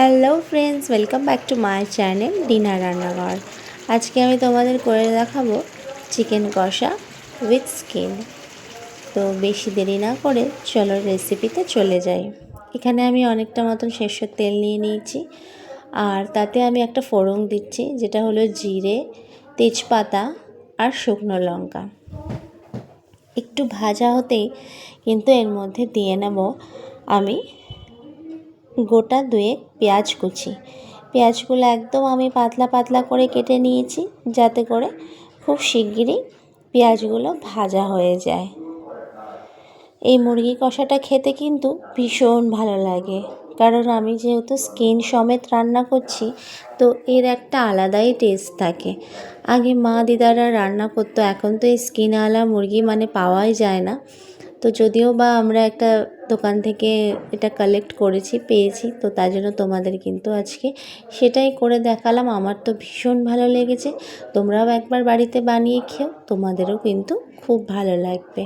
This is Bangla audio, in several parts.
Hello friends, welcome back to my channel dinner রান্নাঘর। আজকে আমি তোমাদের করে দেখাবো চিকেন কষা উইথ স্কিন। তো বেশি দেরি না করে চলো রেসিপিতে চলে যাই। এখানে আমি অনেকটা মতন সরষের তেল নিয়ে নিয়েছি, আর তাতে আমি একটা ফোড়ন দিচ্ছি, যেটা হলো জিরে, তেজপাতা আর শুকনো লঙ্কা। একটু ভাজা হতেই কিন্তু এর মধ্যে দিয়ে নেব আমি গোটা দুয়েক পেঁয়াজ কুচি। পেঁয়াজগুলো একদম আমি পাতলা পাতলা করে কেটে নিয়েছি, যাতে করে খুব শিগগিরই পেঁয়াজগুলো ভাজা হয়ে যায়। এই মুরগি কষাটা খেতে কিন্তু ভীষণ ভালো লাগে, কারণ আমি যেহেতু স্কিন সমেত রান্না করছি, তো এর একটা আলাদাই টেস্ট থাকে। আগে মা দিদারা রান্না করতো, এখন তো এই স্কিনওয়ালা মুরগি পাওয়াই যায় না। তো যদিও বা আমরা একটা দোকান থেকে এটা কালেক্ট করেছি, পেয়েছি, তো তার জন্য তোমাদের কিন্তু আজকে সেটাই করে দেখালাম। আমার তো ভীষণ ভালো লেগেছে। তোমরাও একবার বাড়িতে বানিয়ে খেও, তোমাদেরও কিন্তু খুব ভালো লাগবে।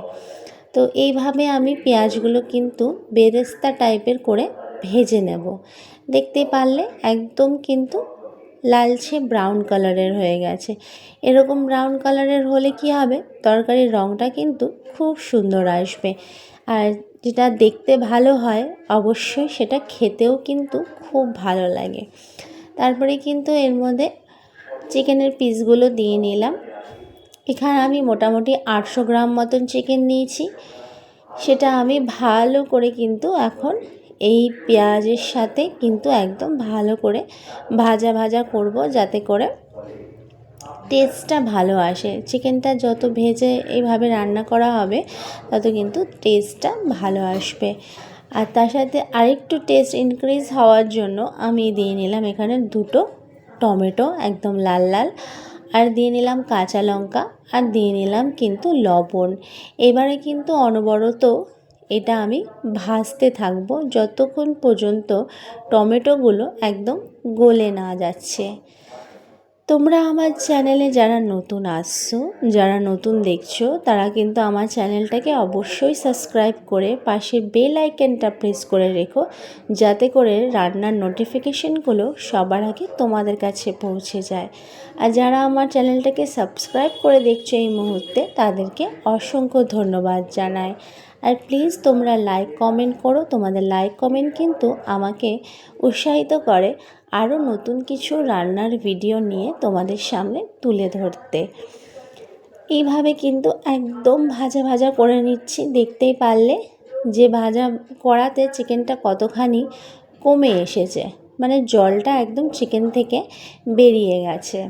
তো এইভাবে আমি পেঁয়াজগুলো কিন্তু বেরেস্তা টাইপের করে ভেজে নেব। দেখতে পারলে একদম কিন্তু লালচে ব্রাউন কালারের হয়ে গেছে। এরকম ব্রাউন কালারের হলে কি হবে, তরকারির রঙটা কিন্তু খুব সুন্দর আসবে। আর যেটা দেখতে ভালো হয়, অবশ্যই সেটা খেতেও কিন্তু খুব ভালো লাগে। তারপরে কিন্তু এর মধ্যে চিকেনের পিসগুলো দিয়ে নিলাম। এখানে আমি মোটামুটি 800 গ্রাম মতন চিকেন নিয়েছি। সেটা আমি ভালো করে কিন্তু এখন এই পেঁয়াজের সাথে কিন্তু একদম ভালো করে ভাজা ভাজা করব, যাতে করে টেস্টটা ভালো আসে। চিকেনটা যত ভেজে এইভাবে রান্না করা হবে, তত কিন্তু টেস্টটা ভালো আসবে। আর তার সাথে আরেকটু টেস্ট ইনক্রিজ হওয়ার জন্য আমি দিয়ে নিলাম এখানে 2টো টমেটো, একদম লাল লাল, আর দিয়ে নিলাম কাঁচা লঙ্কা, আর দিয়ে নিলাম কিন্তু লবণ। এবারে কিন্তু অনবরত এটা আমি ভাজতে থাকবো, যতক্ষণ পর্যন্ত টমেটোগুলো একদম গলে না যাচ্ছে। তোমরা আমার চ্যানেলে যারা নতুন আসছো, যারা নতুন দেখছো, তারা কিন্তু আমার চ্যানেলটাকে অবশ্যই সাবস্ক্রাইব করে পাশে বেল আইকনটা প্রেস করে রেখো, যাতে করে রান্নার নোটিফিকেশনগুলো সবার আগে তোমাদের কাছে পৌঁছে যায়। আর যারা আমার চ্যানেলটাকে সাবস্ক্রাইব করে দেখছো এই মুহূর্তে, তাদেরকে অসংখ্য ধন্যবাদ জানাই। আর প্লিজ তোমরা লাইক কমেন্ট করো। তোমাদের লাইক কমেন্ট কিন্তু আমাকে উৎসাহিত করে আরও নতুন কিছু রান্নার ভিডিও নিয়ে তোমাদের সামনে তুলে ধরতে। এইভাবে কিন্তু একদম ভাজা ভাজা করে নিচ্ছি। দেখতেই পারলে যে ভাজা করাতে চিকেনটা কতখানি কমে এসেছে, জলটা একদম চিকেন থেকে বেরিয়ে গেছে,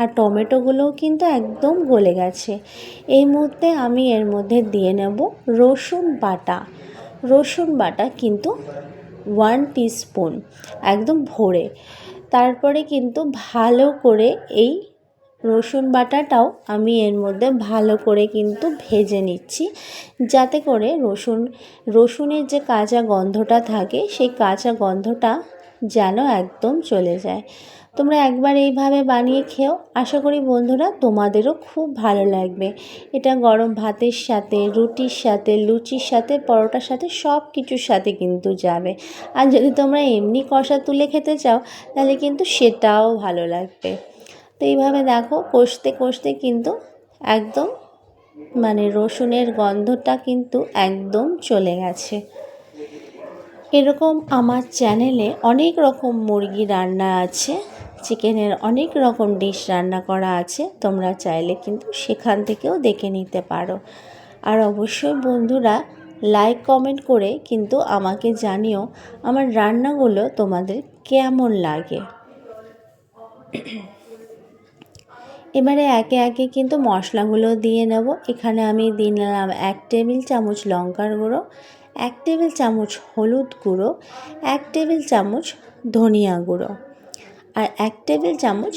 আর টমেটোগুলোও কিন্তু একদম গলে গেছে। এই মুহূর্তে আমি এর মধ্যে দিয়ে নেব রসুন বাটা। রসুন বাটা কিন্তু 1 টিস্পুন একদম ভরে। তারপরে কিন্তু ভালো করে এই রসুন বাটাটাও আমি এর মধ্যে ভালো করে কিন্তু ভেজে নিচ্ছি, যাতে করে রসুনের যে কাঁচা গন্ধটা থাকে, সেই কাঁচা গন্ধটা যেন একদম চলে যায়। তোমরা একবার এইভাবে বানিয়ে খেও, আশা করি বন্ধুরা তোমাদেরও খুব ভালো লাগবে। এটা গরম ভাতের সাথে, রুটির সাথে, লুচির সাথে, পরোটার সাথে, সব কিছুর সাথে কিন্তু যাবে। আর যদি তোমরা এমনি কষা তুলে খেতে চাও, তাহলে কিন্তু সেটাও ভালো লাগবে। তো এইভাবে দেখো, কষতে কষতে কিন্তু একদম রসুনের গন্ধটা কিন্তু একদম চলে গেছে। এরকম আমার চ্যানেলে অনেক রকম মুরগি রান্না আছে, চিকেনের অনেক রকম ডিশ রান্না করা আছে। তোমরা চাইলে কিন্তু সেখান থেকেও দেখে নিতে পারো। আর অবশ্যই বন্ধুরা লাইক কমেন্ট করে কিন্তু আমাকে জানিও আমার রান্নাগুলো তোমাদের কেমন লাগে। এবারে একে একে কিন্তু মশলাগুলো দিয়ে নেব। এখানে আমি দিয়ে নিলাম 1 টেবিল চামচ লঙ্কার গুঁড়ো, 1 টেবিল চামচ হলুদ গুঁড়ো, 1 টেবিল চামচ ধনিয়া গুঁড়ো, আর 1 টেবিল চামচ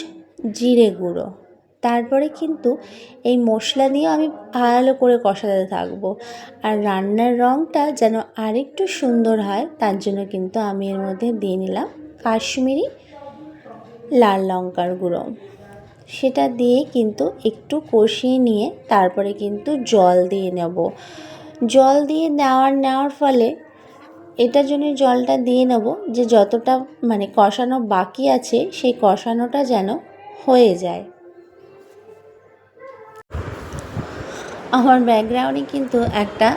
জিরে গুঁড়ো। তারপরে কিন্তু এই মশলা দিয়ে আমি ভালো করে কষাতে থাকবো। আর রান্নার রঙটা যেন আরেকটু সুন্দর হয়, তার জন্য কিন্তু আমি এর মধ্যে দিয়ে নিলাম কাশ্মীরি লাল লঙ্কার গুঁড়ো। সেটা দিয়ে কিন্তু একটু কষিয়ে নিয়ে তারপরে কিন্তু জল দিয়ে নেব। জল দিয়ে নেওয়ার ফলে এটার জন্য জলটা দিয়ে নেব যে যতটা মানে কষানো বাকি আছে সেই কষানোটা যেন হয়ে যায়। আমার ব্যাকগ্রাউন্ডে কিন্তু একটা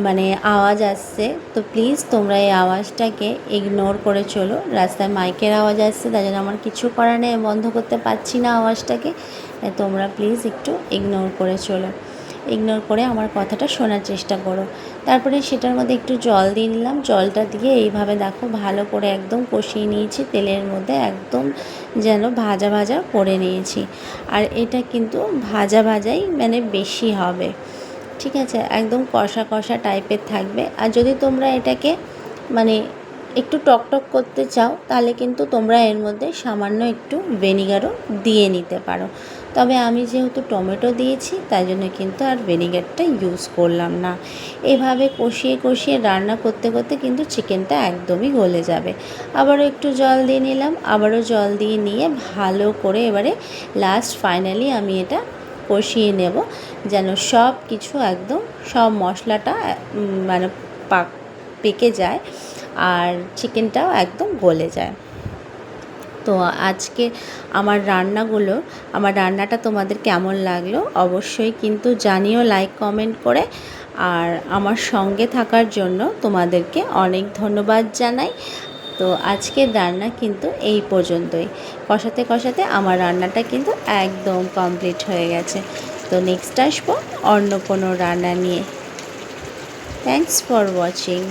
মানে আওয়াজ আসছে, তো প্লিজ তোমরা এই আওয়াজটাকে ইগনোর করে চলো। রাস্তায় মাইকের আওয়াজ আসছে, তাই জন্য আমার কিছু করার নেই, বন্ধ করতে পারছি না আওয়াজটাকে। তোমরা প্লিজ একটু ইগনোর করে চলো, ইগনোর করে আমার কথাটা শোনার চেষ্টা করো। তারপরে সেটার মধ্যে একটু জল দিয়ে নিলাম, জলটা দিয়ে এইভাবে দেখো ভালো করে একদম কষিয়ে নিয়েছি তেলের মধ্যে, একদম যেন ভাজা ভাজা করে নিয়েছি। আর এটা কিন্তু ভাজা ভাজাই মানে বেশি হবে, ঠিক আছে, একদম কষা কষা টাইপের থাকবে। আর যদি তোমরা এটাকে মানে একটু টকটক করতে চাও তাহলে কিন্তু তোমরা এর মধ্যে সামান্য একটু ভিনেগারও দিয়ে নিতে পারো, তবে আমি যেহেতু টমেটো দিয়েছি তাই জন্য কিন্তু আর ভিনেগারটা ইউজ করলাম না। এভাবে কষিয়ে কষিয়ে রান্না করতে করতে কিন্তু চিকেনটা একদমই গলে যাবে। আবারও একটু জল দিয়ে নিলাম, আবারও জল দিয়ে নিয়ে ভালো করে এবারে লাস্ট ফাইনালি আমি এটা কষিয়ে নেব যেন সব কিছু একদম সব মশলাটা মানে পেকে যায় আর চিকেনটাও একদম গলে যায়। তো আজকে আমার রান্নাটা তোমাদের কেমন লাগলো অবশ্যই কিন্তু জানিও লাইক কমেন্ট করে। আর আমার সঙ্গে থাকার জন্য তোমাদেরকে অনেক ধন্যবাদ জানাই। তো আজকের রান্না কিন্তু এই পর্যন্তই। কষাতে কষাতে আমার রান্নাটা কিন্তু একদম কমপ্লিট হয়ে গেছে। তো নেক্সট আসবো অন্য কোনো রান্না নিয়ে। Thanks for watching.